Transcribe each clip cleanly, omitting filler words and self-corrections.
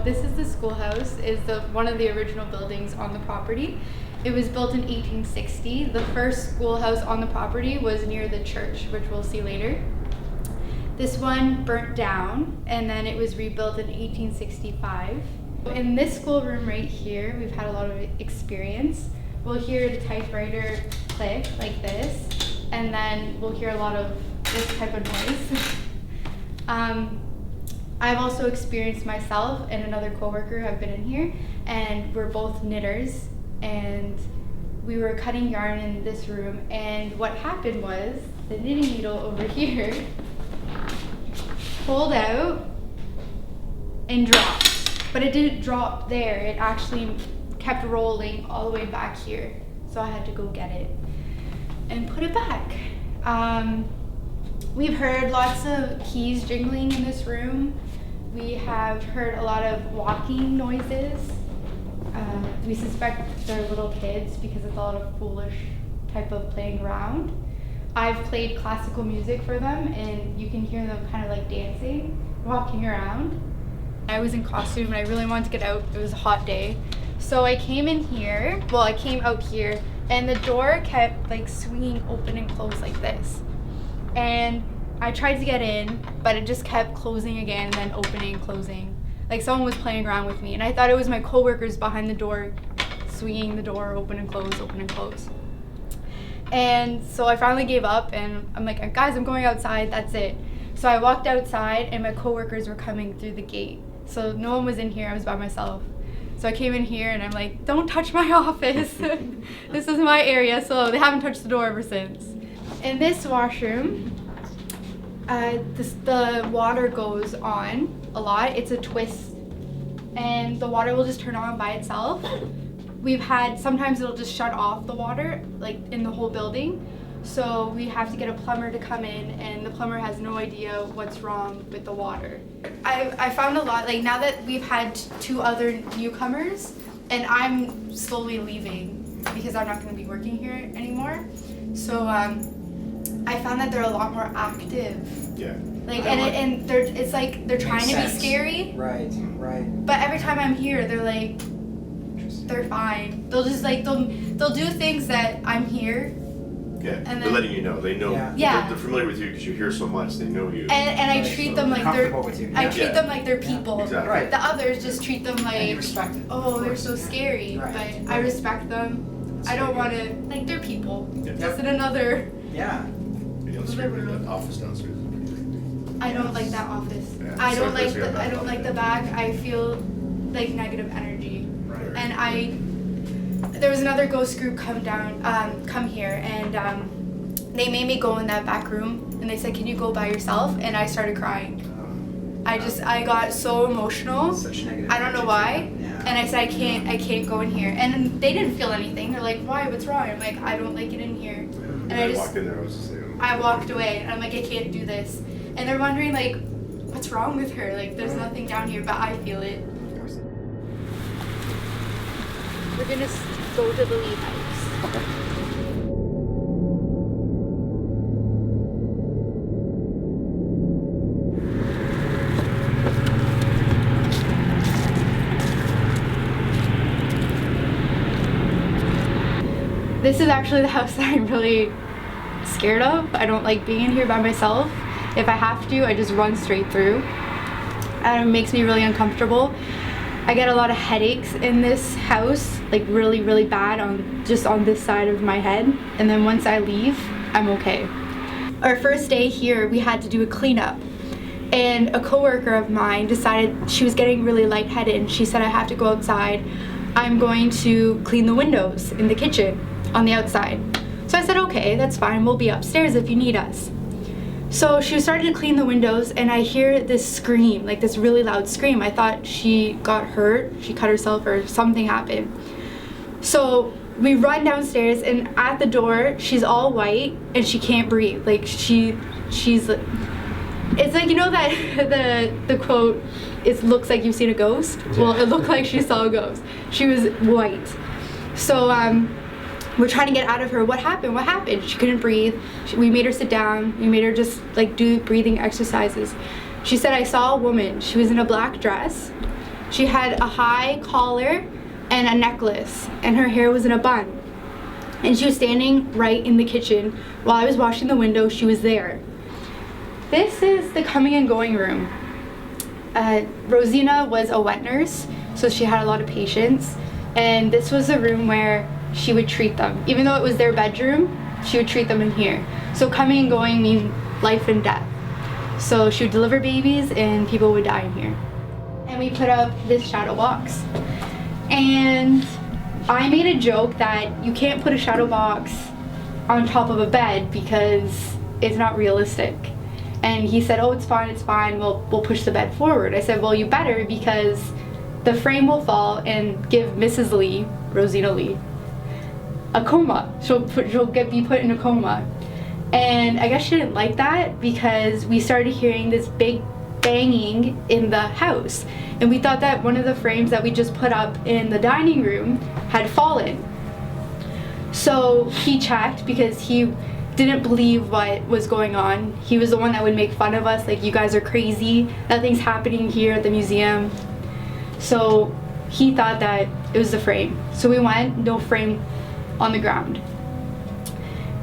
this is the schoolhouse. Is one of the original buildings on the property. It was built in 1860. The first schoolhouse on the property was near the church, which we'll see later. This one burnt down, and then it was rebuilt in 1865. In this schoolroom right here, we've had a lot of experience. We'll hear the typewriter click like this, and then we'll hear a lot of this type of noise. I've also experienced myself and another coworker have been in here, and we're both knitters, and we were cutting yarn in this room, and what happened was the knitting needle over here pulled out and dropped, but it didn't drop there. It actually kept rolling all the way back here, so I had to go get it and put it back. We've heard lots of keys jingling in this room. We have heard a lot of walking noises. We suspect they're little kids because it's a lot of foolish type of playing around. I've played classical music for them, and you can hear them kind of like dancing, walking around. I was in costume and I really wanted to get out. It was a hot day. So I came in here, well, I came out here, and the door kept like swinging open and closed like this. And I tried to get in, but it just kept closing again and then opening and closing. Like someone was playing around with me, and I thought it was my coworkers behind the door swinging the door open and close, open and close. And so I finally gave up, and I'm like, guys, I'm going outside, that's it. So I walked outside, and my coworkers were coming through the gate. So no one was in here, I was by myself. So I came in here and I'm like, don't touch my office. This is my area, so they haven't touched the door ever since. In this washroom, the water goes on a lot. It's a twist, and the water will just turn on by itself. We've had, sometimes it'll just shut off the water, like in the whole building. So we have to get a plumber to come in, and the plumber has no idea what's wrong with the water. I found a lot, like now that we've had 2 other newcomers, and I'm slowly leaving because I'm not going to be working here anymore. So I found that they're a lot more active. Yeah. Like and it's like they're trying to be scary. Right. But every time I'm here, they're like, they're fine. They'll just like they'll do things that I'm here. Yeah, and they're letting you know. They know. Yeah. They're familiar with you because you're here so much. They know you. And I treat them like they're. I treat them like they're people. Exactly. Right. The others just treat them like. And you respect it. Oh, they're so scary. Right. But I respect them. I don't want to, like, they're people. Yeah. Just in another. Yeah. That office downstairs. I don't like that office. Yeah, I don't like the back. I feel like negative energy. Right. And there was another ghost group come here, and they made me go in that back room, and they said, can you go by yourself? And I started crying. I got so emotional. Such negative I don't know why. Yeah. And I said, I can't go in here. And they didn't feel anything. They're like, why? What's wrong? I'm like, I don't like it in here. And I just walked in there. I was just like, I walked away, and I'm like, I can't do this. And they're wondering, like, what's wrong with her? Like, there's nothing down here, but I feel it. We're gonna go to the Lee house. Okay. This is actually the house that I'm really scared of. I don't like being in here by myself. If I have to, I just run straight through. And it makes me really uncomfortable. I get a lot of headaches in this house, like really, really bad on this side of my head. And then once I leave, I'm okay. Our first day here, we had to do a cleanup. And a coworker of mine decided she was getting really lightheaded, and she said, I have to go outside. I'm going to clean the windows in the kitchen on the outside. So I said, okay, that's fine. We'll be upstairs if you need us. So she was starting to clean the windows, and I hear this scream, like this really loud scream. I thought she got hurt, she cut herself, or something happened. So we run downstairs, and at the door, she's all white and she can't breathe. Like she's, it's like, you know that the quote, it looks like you've seen a ghost? Well, it looked like she saw a ghost. She was white. So we're trying to get out of her. What happened? What happened? She couldn't breathe. We made her sit down. We made her just like do breathing exercises. She said, I saw a woman. She was in a black dress. She had a high collar and a necklace, and her hair was in a bun. And she was standing right in the kitchen. While I was washing the window, she was there. This is the coming and going room. Rosina was a wet nurse, so she had a lot of patients. And this was the room where she would treat them. Even though it was their bedroom, she would treat them in here. So coming and going mean life and death. So she would deliver babies and people would die in here. And we put up this shadow box. And I made a joke that you can't put a shadow box on top of a bed because it's not realistic. And he said, oh, it's fine, we'll push the bed forward. I said, well, you better, because the frame will fall and give Mrs. Lee, Rosina Lee, a coma. She'll be put in a coma. And I guess she didn't like that because we started hearing this big banging in the house. And we thought that one of the frames that we just put up in the dining room had fallen. So he checked because he didn't believe what was going on. He was the one that would make fun of us, like, you guys are crazy, nothing's happening here at the museum. So he thought that it was the frame. So we went, no frame on the ground.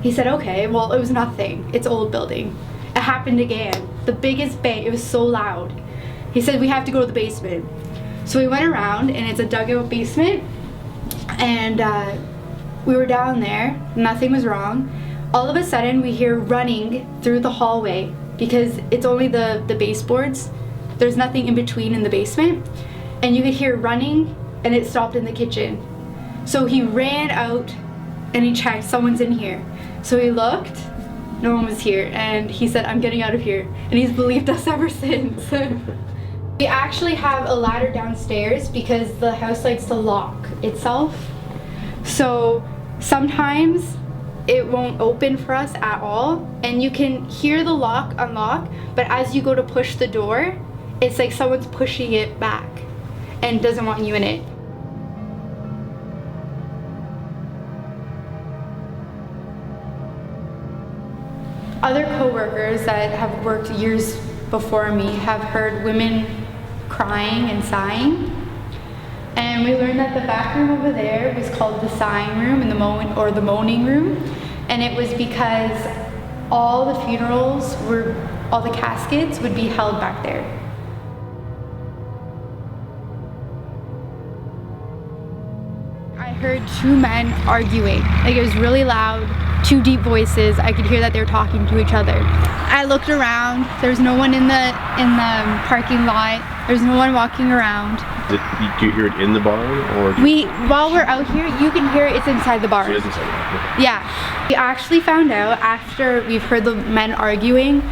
He said, okay, well, it was nothing. It's old building. It happened again. The biggest bang, it was so loud. He said, we have to go to the basement. So we went around, and it's a dugout basement, and we were down there, nothing was wrong. All of a sudden, we hear running through the hallway because it's only the baseboards. There's nothing in between in the basement. And you could hear running, and it stopped in the kitchen. So he ran out, and he checked, someone's in here. So he looked, no one was here, and he said, I'm getting out of here. And he's believed us ever since. We actually have a ladder downstairs because the house likes to lock itself. So sometimes it won't open for us at all, and you can hear the lock unlock, but as you go to push the door, it's like someone's pushing it back and doesn't want you in it. Other co-workers that have worked years before me have heard women crying and sighing. And we learned that the back room over there was called the sighing room and the moaning room. And it was because all the funerals all the caskets would be held back there. I heard two men arguing. Like, it was really loud, two deep voices. I could hear that they were talking to each other. I looked around. There was no one in the parking lot. There was no one walking around. Did you hear it in the barn, or? While we're out here, you can hear it's inside the barn. So it is inside the barn. Yeah. We actually found out after we've heard the men arguing,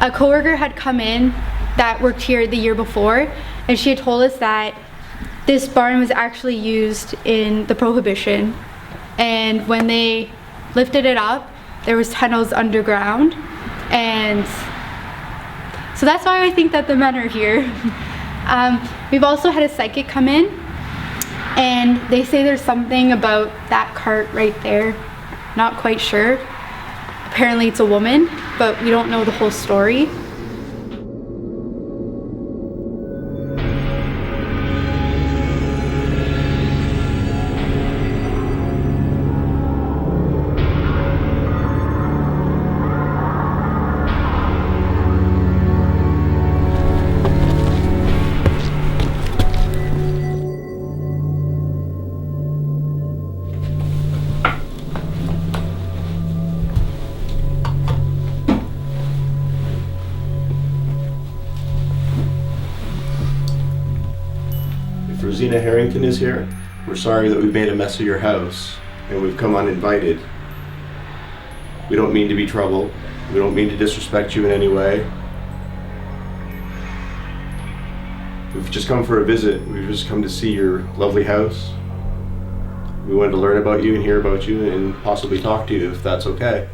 a coworker had come in that worked here the year before, and she had told us that this barn was actually used in the Prohibition, and when they lifted it up, there was tunnels underground, and so that's why I think that the men are here. We've also had a psychic come in, and they say there's something about that cart right there. Not quite sure. Apparently it's a woman, but we don't know the whole story. Rosina Harrington is here. We're sorry that we've made a mess of your house, and we've come uninvited. We don't mean to be trouble. We don't mean to disrespect you in any way. We've just come for a visit. We've just come to see your lovely house. We wanted to learn about you and hear about you and possibly talk to you, if that's okay.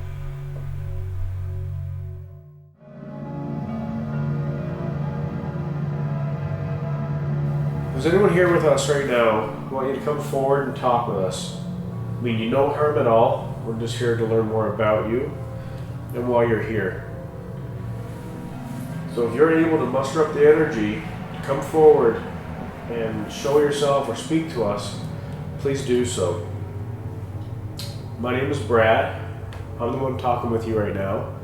Is anyone here with us right now? I want you to come forward and talk with us. I mean, you no harm at all. We're just here to learn more about you and why you're here. So if you're able to muster up the energy, come forward and show yourself or speak to us, please do so. My name is Brad. I'm the one talking with you right now.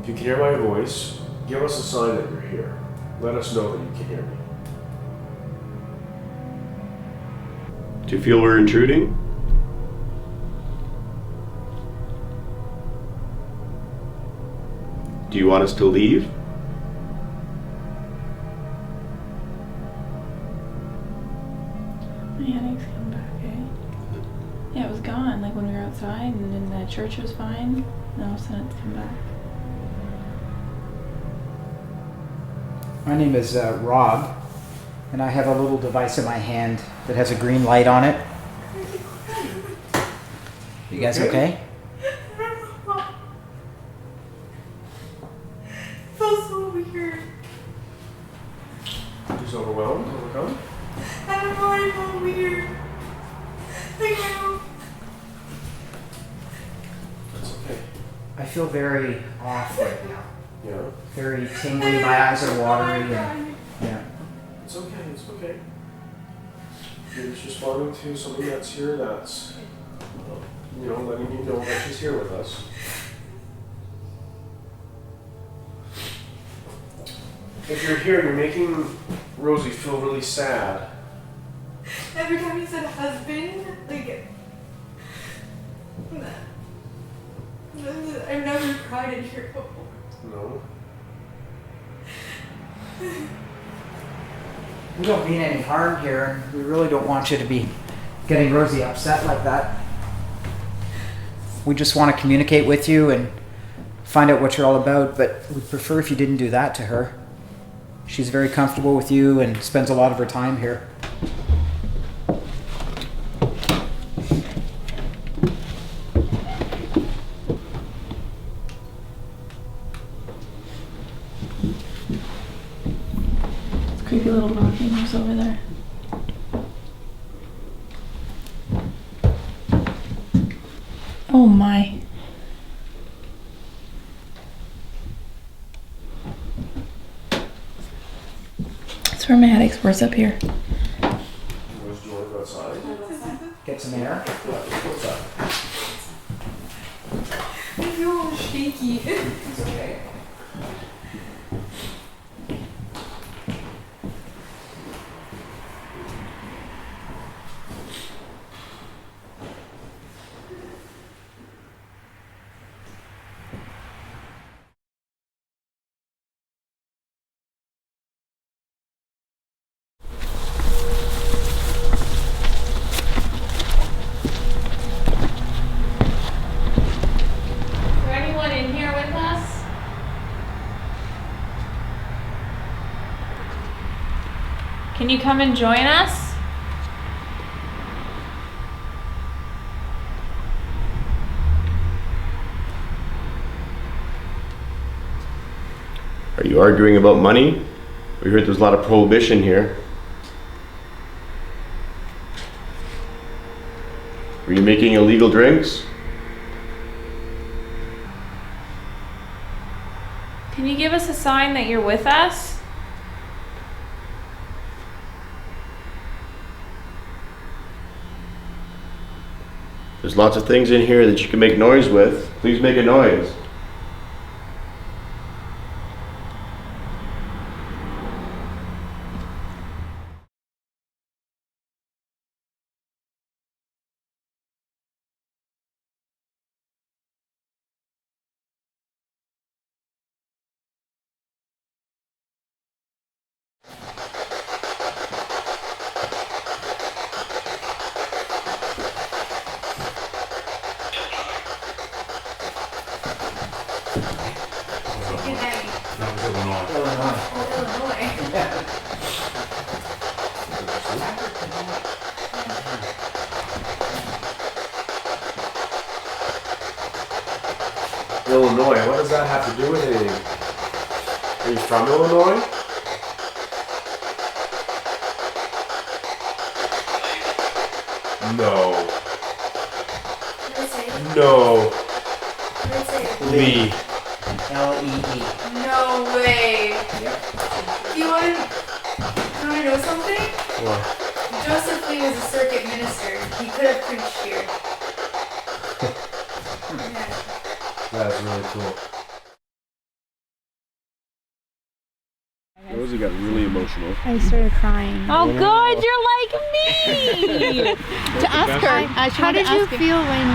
If you can hear my voice, give us a sign that you're here. Let us know that you can hear me. Do you feel we're intruding? Do you want us to leave? My headache's come back, eh? Yeah, it was gone, like when we were outside, and then the church was fine. Now all of a sudden it's come back. My name is Rob, and I have a little device in my hand that has a green light on it. You guys okay? It feels so weird. Just overwhelmed? Overcome? I don't know, I feel weird. Like, I don't... That's okay. I feel very off right now. Yeah. Very tingly, my eyes are watery, and yeah. It's okay, it's okay. You're just responding to somebody that's here that's, letting you know that she's here with us. If you're here, you're making Rosie feel really sad. Every time you said husband, like... I've never cried in here before. No? We don't mean any harm here, and we really don't want you to be getting Rosie upset like that. We just want to communicate with you and find out what you're all about, but we'd prefer if you didn't do that to her. She's very comfortable with you and spends a lot of her time here. Creepy little rocking horse over there. Oh my. It's where my headache's worse up here. Where's George outside? Get some air. What's up? I feel all shaky. It's okay. Is there anyone in here with us? Can you come and join us? Are you arguing about money? We heard there's a lot of prohibition here. Were you making illegal drinks? Can you give us a sign that you're with us? There's lots of things in here that you can make noise with. Please make a noise. Good night. Illinois. Oh, Illinois. Illinois, what does that have to do with anything? Are you from Illinois? No. What did I say? No. What did I say? Lee. L-E-E. No way. Yep. Do you want to know something? Well, Joseph Lee was a circuit minister. He could have preached here. Yeah. that's really cool. Rosie got really emotional. I started crying. Oh, good, you're like me. To ask her. How did you feel when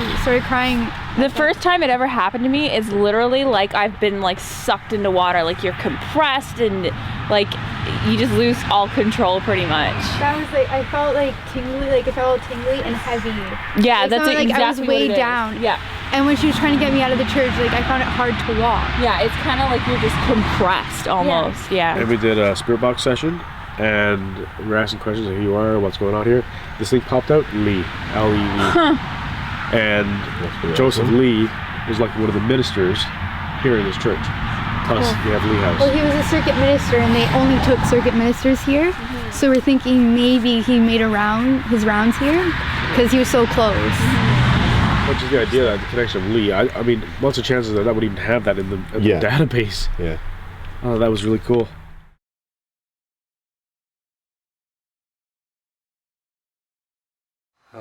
you started crying? The first time it ever happened to me is literally like I've been like sucked into water. Like you're compressed and like you just lose all control pretty much. That was like, I felt like tingly, like it felt tingly and heavy. Yeah, I that's felt like exactly I was what way it is. down. Yeah. And when she was trying to get me out of the church, like I found it hard to walk. Yeah, it's kind of like you're just compressed almost. Yeah. And we did a spirit box session, and we were asking questions like who you are, what's going on here. This thing popped out, Lee, L-E-E. And Joseph Lee was like one of the ministers here in this church. Plus, we have Lee House. Well, he was a circuit minister, and they only took circuit ministers here. So we're thinking maybe he made his rounds here because he was so close. Which is the idea, that the connection of Lee. I mean, what's the chances that would even have that in the database? Yeah. Oh, that was really cool.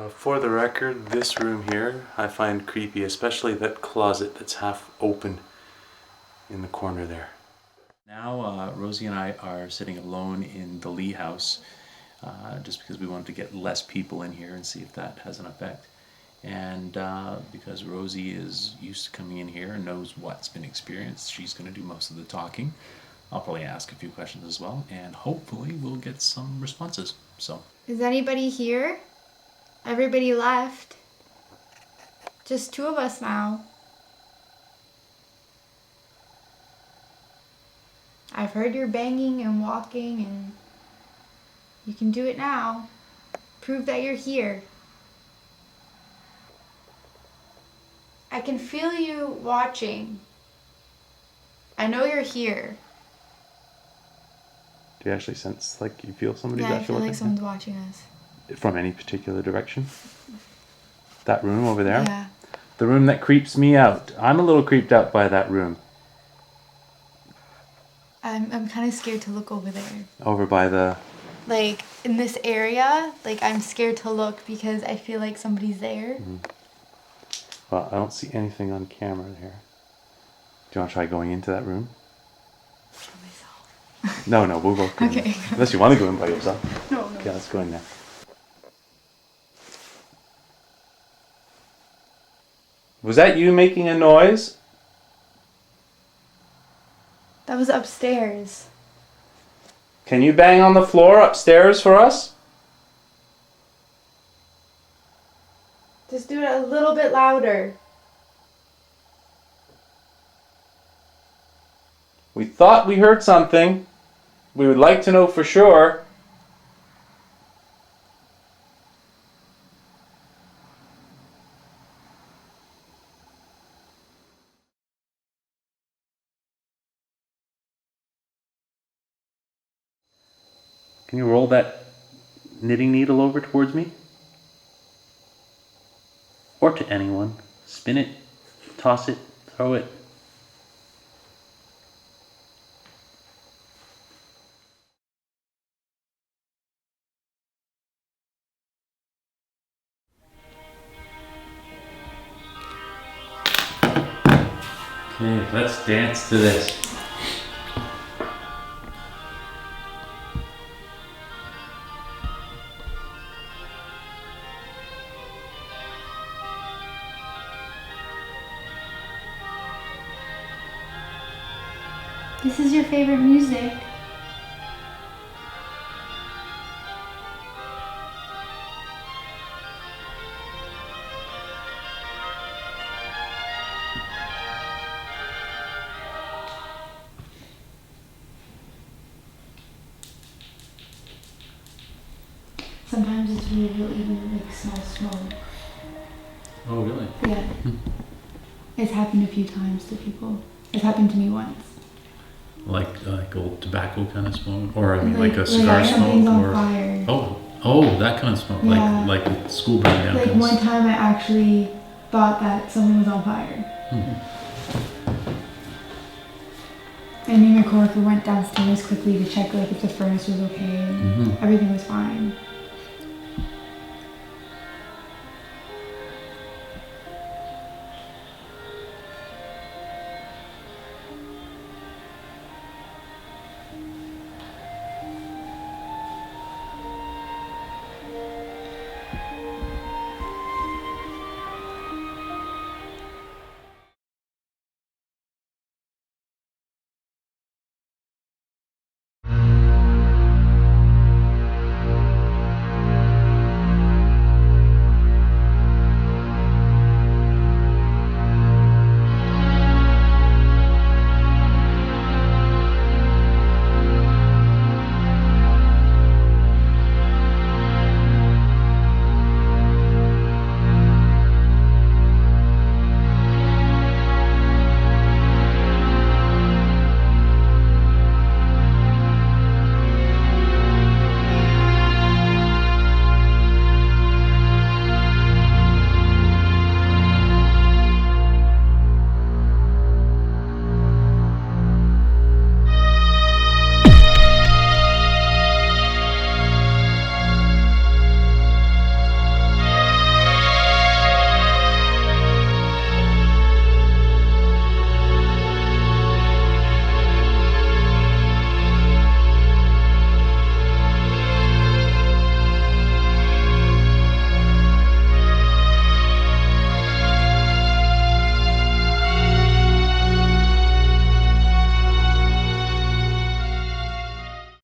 For the record, this room here I find creepy, especially that closet that's half open in the corner there. Now Rosie and I are sitting alone in the Lee house just because we wanted to get less people in here and see if that has an effect. And because Rosie is used to coming in here and knows what's been experienced, she's going to do most of the talking. I'll probably ask a few questions as well, and hopefully we'll get some responses. So, Is anybody here? Everybody left. Just two of us now. I've heard you're banging and walking, and you can do it now. Prove that you're here. I can feel you watching. I know you're here. do you actually sense like you feel somebody's Yeah, I actually feel like looking? someone's watching us. From any particular direction? That room over there? Yeah. The room that creeps me out. I'm a little creeped out by that room. I'm kind of scared to look over there. Over by the... Like, in this area, like, I'm scared to look because I feel like somebody's there. Well, I don't see anything on camera there. Do you want to try going into that room? For myself. No, we'll both go in Okay. there. Unless you want to go in by yourself. No. Okay, let's go in there. Was that you making a noise? That was upstairs. Can you bang on the floor upstairs for us? Just do it a little bit louder. We thought we heard something. We would like to know for sure. Can you roll that knitting needle over towards me? Or to anyone. Spin it, toss it, throw it. Okay, let's dance to this. This is your favorite music. Sometimes it's weird, you'll even like smell smoke. Oh, really? Yeah. It's happened a few times to people. It's happened to me once. Like old tobacco kind of smoke, or I mean like a cigar like something's smoke, on or fire. oh, that kind of smoke, Yeah. like the school burning down. Like kind of one time I actually thought that something was on fire. And me and my coworker went downstairs quickly to check like if the furnace was okay and everything was fine.